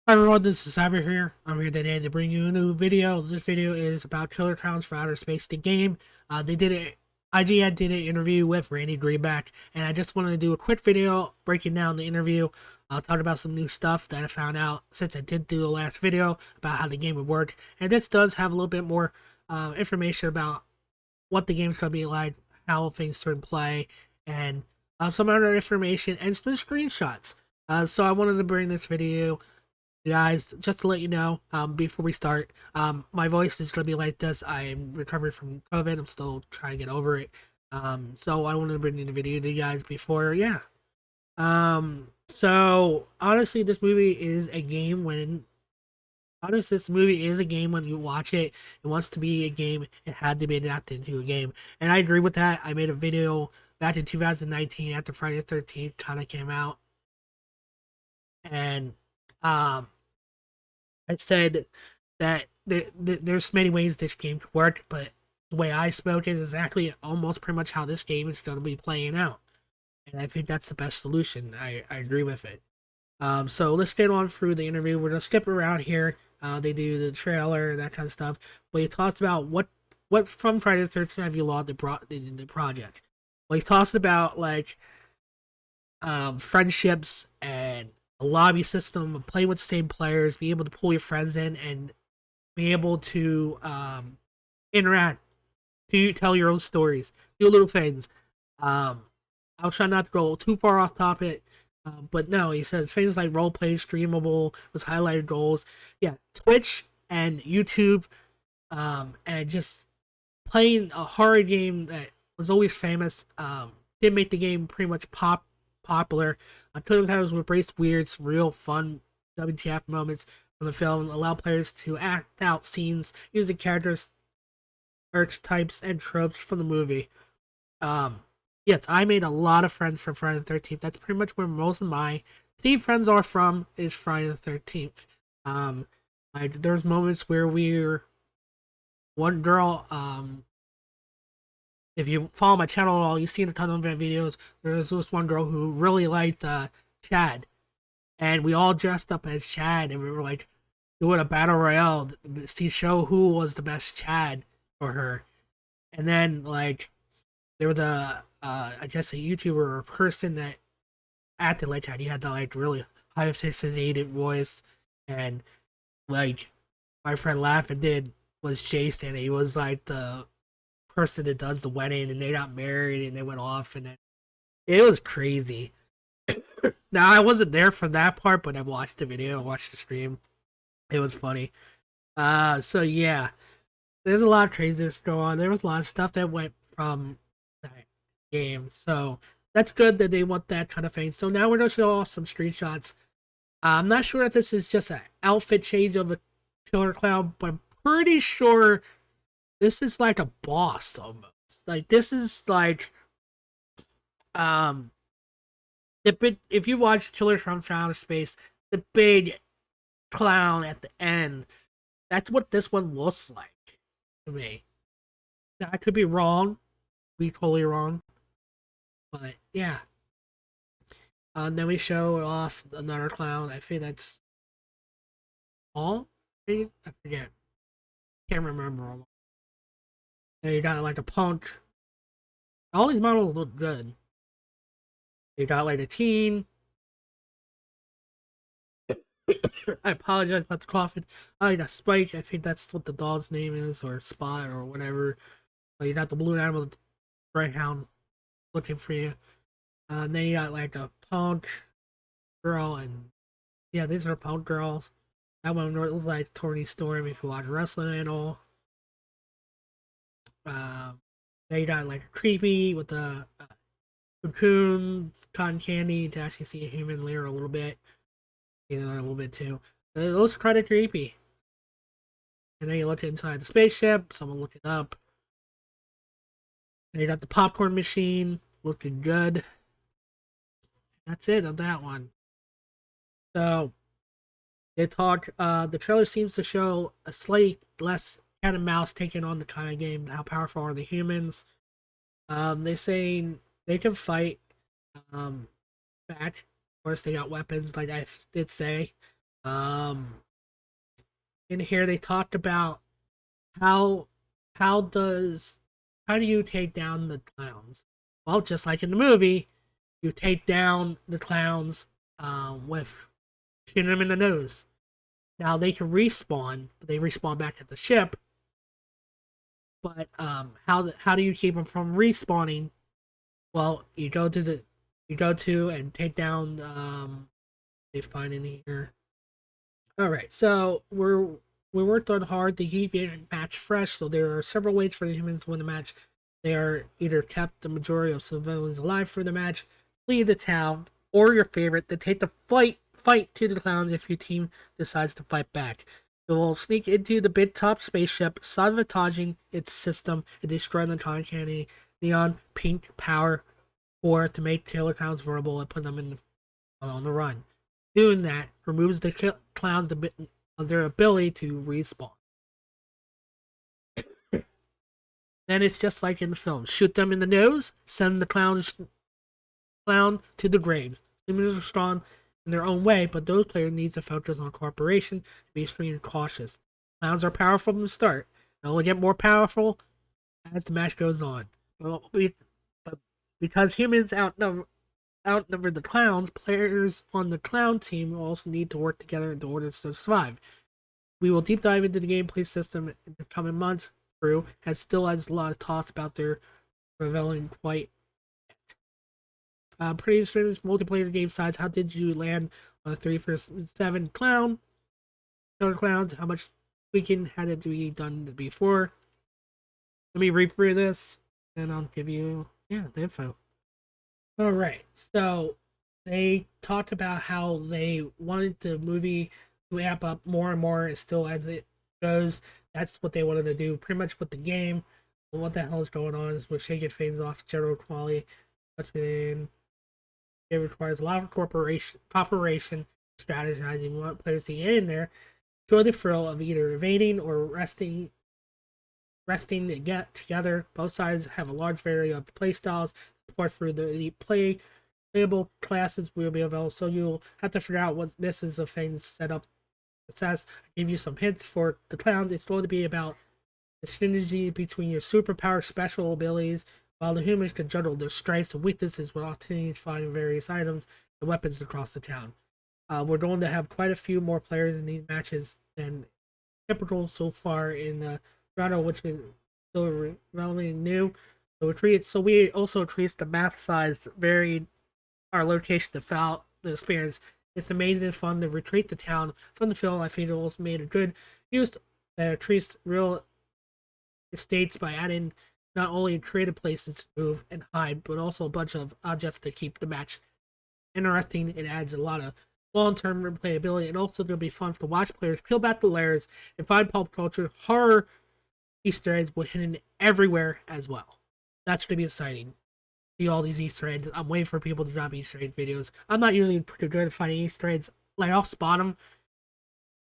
Hi everyone, this is Cyber here. I'm here today to bring you a new video. This video is about Klowns for Outer Space, the game. IGN did an interview with Randy Greenback, and I just wanted to do a quick video breaking down the interview. I'll talk about some new stuff that I found out since I did do the last video about how the game would work. And this does have a little bit more information about what the game's going to be like, how things turn play, and some other information and some screenshots. So I wanted to bring this video, guys, just to let you know, before we start, my voice is gonna be like this. I'm recovering from COVID. I'm still trying to get over it. So I wanted to bring in the video to you guys before, yeah. So honestly, this movie is a game when this movie is a game when you watch it. It wants to be a game. It had to be adapted into a game, and I agree with that. I made a video back in 2019 after Friday the 13th kind of came out, and I said that there's many ways this game could work, but the way I spoke is exactly almost pretty much how this game is going to be playing out. And I think that's the best solution. I agree with it. So let's get on through the interview. We're going to skip around here. They do the trailer, that kind of stuff. But he talks about what from Friday the 13th have you lost the project. Well, he talks about like friendships and a lobby system, play with the same players, be able to pull your friends in, and be able to interact, to tell your own stories, do little things. I'll try not to go too far off topic, but no, he says things like role play, streamable, was highlighted goals. Yeah, Twitch and YouTube, and just playing a horror game that was always famous, did make the game pretty much popular. Killer Titles would embrace weird, real fun WTF moments from the film, allow players to act out scenes using characters, archetypes, and tropes from the movie. Yes, I made a lot of friends from Friday the 13th. That's pretty much where most of my Steve friends are from, is Friday the 13th. There's moments where we're one girl, if you follow my channel at all, you've seen a ton of videos. There's this one girl who really liked Chad, and we all dressed up as Chad, and we were like doing a battle royale to show who was the best Chad for her. And then like there was a I guess a YouTuber or a person that acted like Chad. He had that like really high sophisticated voice, and like my friend Laughing did was Jason. He was like the person that does the wedding, and they got married and they went off, and it was crazy. Now I wasn't there for that part, but I watched the video, I watched the stream. It was funny. So yeah, there's a lot of craziness going on. There was a lot of stuff that went from that game, so that's good that they want that kind of thing. So now we're gonna show off some screenshots. I'm not sure if this is just an outfit change of a killer clown, but I'm pretty sure this is like a boss almost. Like this is like um if you watch Killer from Outer Space, the big clown at the end, that's what this one looks like to me. Now, I could be wrong, be totally wrong, but yeah. Then we show off another clown. I think that's all. I forget. Can't remember. And you got like a punk. All these models look good. You got like a teen. I apologize about the coughing. Oh, you got Spike. I think that's what the dog's name is, or Spot, or whatever. You got the blue animal, the greyhound, looking for you. And then you got like a punk girl, and yeah, these are punk girls. That one looks like Tony Storm if you watch wrestling and all. Then you got like a creepy with the cocoon, cotton candy to actually see a human layer a little bit. You know, a little bit too. It looks kind of creepy. And then you look inside the spaceship, someone looking up. And you got the popcorn machine, looking good. That's it on that one. So, they talk, the trailer seems to show a slight less cat and mouse taking on the kind of game. How powerful are the humans? They're saying they can fight back. Of course, they got weapons, like I did say. Um, in here they talked about how how does how do you take down the clowns? Well, just like in the movie, you take down the clowns with shooting them in the nose. Now they can respawn, but they respawn back at the ship. But how do you keep them from respawning? Well, you go to and take down they find in here. All right, so we worked on hard to keep your match fresh. So there are several ways for the humans to win the match. They are either kept the majority of civilians alive for the match, flee the town, or your favorite, to take the fight to the clowns if your team decides to fight back. It will sneak into the big top spaceship, sabotaging its system and destroying the Con Candy neon pink power core to make killer clowns vulnerable and put them on the run. Doing that removes the clowns of their ability to respawn. Then it's just like in the film: shoot them in the nose, send the clown to the graves. Humans are strong in their own way, but those players need to focus on cooperation and be extremely cautious. Clowns are powerful from the start. They'll only get more powerful as the match goes on. But because humans outnumber the clowns, players on the clown team also need to work together in order to survive. We will deep dive into the gameplay system in the coming months. Through has still has a lot of thoughts about their revealing quite yet. Pretty serious multiplayer game size. How did you land on a 3-7 clowns? How much tweaking had it to be done before? Let me read through this, and I'll give you the info. All right, so they talked about how they wanted the movie to amp up more and more, still as it goes. That's what they wanted to do, pretty much with the game. What the hell is going on is we're shaking things off general quality. But then it requires a lot of cooperation, strategizing. We want players to get in there, enjoy the thrill of either evading or resting to get together. Both sides have a large variety of playstyles. Support for the elite playable classes will be available, so you'll have to figure out what misses of things set up success. I give you some hints for the clowns. It's going to be about the synergy between your superpower special abilities, while the humans can juggle their strengths and weaknesses with opportunities finding various items and weapons across the town. We're going to have quite a few more players in these matches than typical so far in Toronto, which is still relatively new. So we also increased the map size, varied our location to throughout the experience. It's amazing and fun to retreat the town from the film. I think it also made a good use that increased real estates by adding not only creative places to move and hide, but also a bunch of objects to keep the match interesting. It adds a lot of long-term replayability, and also it'll be fun to watch players peel back the layers and find pop culture horror Easter eggs with hidden everywhere as well. That's going to be exciting. See all these Easter eggs. I'm waiting for people to drop Easter egg videos. I'm not usually pretty good at finding Easter eggs. Like, I'll spot them,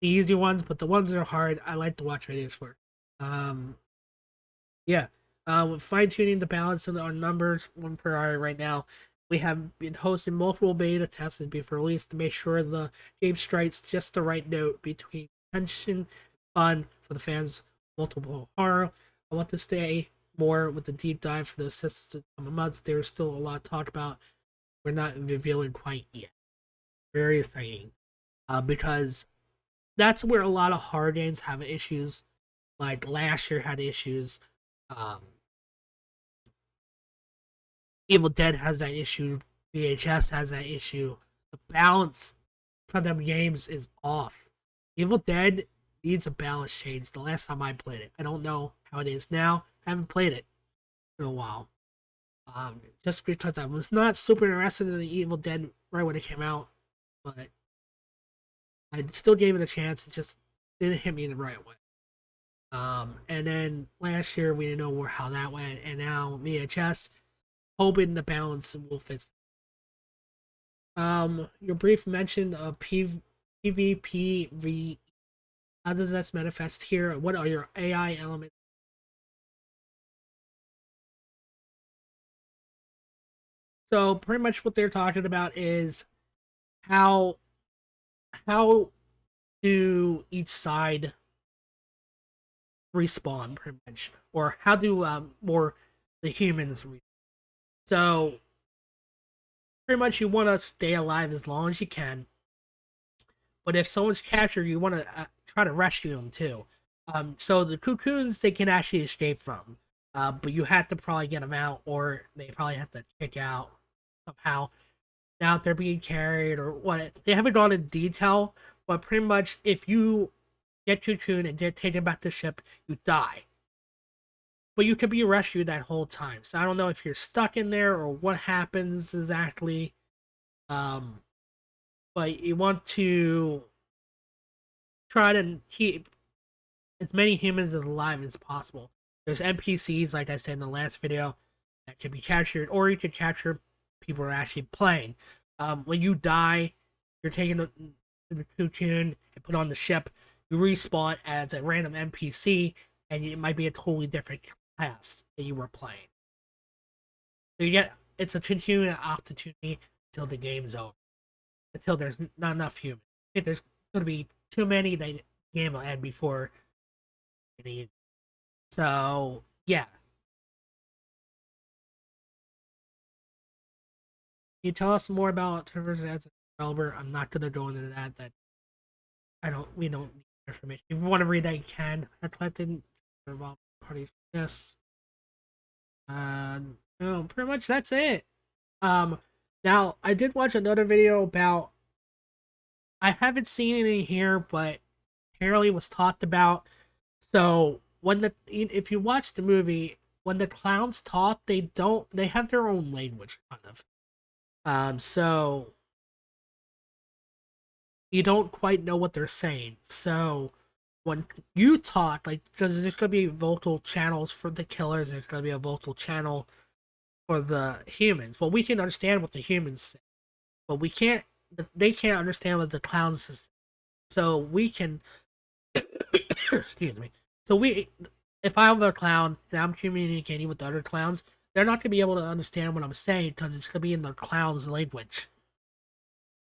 the easy ones, but the ones that are hard, I like to watch videos for. Um, yeah. Fine tuning the balance of our numbers, one per hour right now. We have been hosting multiple beta tests and before release to make sure the game strikes just the right note between tension and fun for the fans. Multiple horror. I want to stay more with the deep dive for the assistance in the months. There's still a lot to talk about. We're not revealing quite yet. Very exciting. Because that's where a lot of horror games have issues. Like last year had issues. Um, Evil Dead has that issue. VHS has that issue. The balance for them games is off. Evil Dead needs a balance change. The last time I played it, I don't know how it is now. I haven't played it in a while. Just because I was not super interested in the Evil Dead right when it came out, but I still gave it a chance. It just didn't hit me in the right way. And then last year we didn't know how that went, and now VHS, hoping the balance will fix. Your brief mention of PvP. How does this manifest here? What are your AI elements? So pretty much what they're talking about is how how do each side respawn, pretty much, or how do more the humans respawn. So pretty much you want to stay alive as long as you can, but if someone's captured, you want to try to rescue them too. So the cocoons they can actually escape from, but you have to probably get them out, or they probably have to kick out somehow. Now if they're being carried or what, they haven't gone in detail, but pretty much if you get cocoon and get taken back to the ship, you die. But you could be rescued that whole time. So I don't know if you're stuck in there or what happens exactly. Um, but you want to try to keep as many humans alive as possible. There's NPCs, like I said in the last video, that can be captured, or you can capture people who are actually playing. When you die, you're taken to the cocoon and put on the ship. You respawn as a random NPC, and it might be a totally different class that you were playing. So you get it's a continuing opportunity until the game's over, until there's not enough humans. If there's going to be too many, the game will end before. So yeah, can you tell us more about Traverse as a developer? I'm not going to go into that. That we don't need information. If you want to read that, you can. I collected parties. Yes. No, pretty much that's it. Um, Now I did watch another video about. I haven't seen anything here, but apparently it was talked about. So when if you watch the movie, when the clowns talk, they have their own language, kind of. So you don't quite know what they're saying. So when you talk, like, because there's gonna be vocal channels for the killers, there's gonna be a vocal channel for the humans. Well, we can understand what the humans say, but we can't. They can't understand what the clowns say. So we can. Excuse me. So if I'm a clown and I'm communicating with the other clowns, they're not gonna be able to understand what I'm saying because it's gonna be in the clown's language.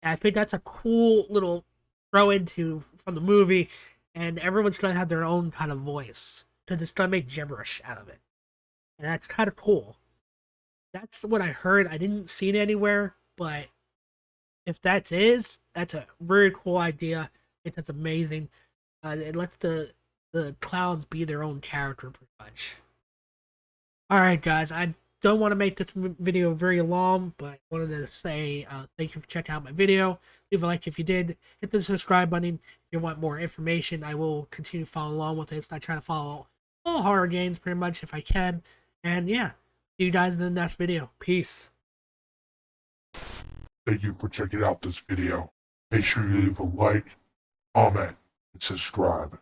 And I think that's a cool little throw into from the movie, and everyone's gonna have their own kind of voice because it's gonna make gibberish out of it, and that's kind of cool. That's what I heard. I didn't see it anywhere, but if that's a very cool idea. I think that's amazing. It lets the clowns be their own character, pretty much. All right, guys. I don't want to make this video very long, but I wanted to say thank you for checking out my video. Leave a like if you did. Hit the subscribe button if you want more information. I will continue following along with this. I try to follow all horror games pretty much if I can. And yeah, see you guys in the next video. Peace. Thank you for checking out this video. Make sure you leave a like, comment, and subscribe.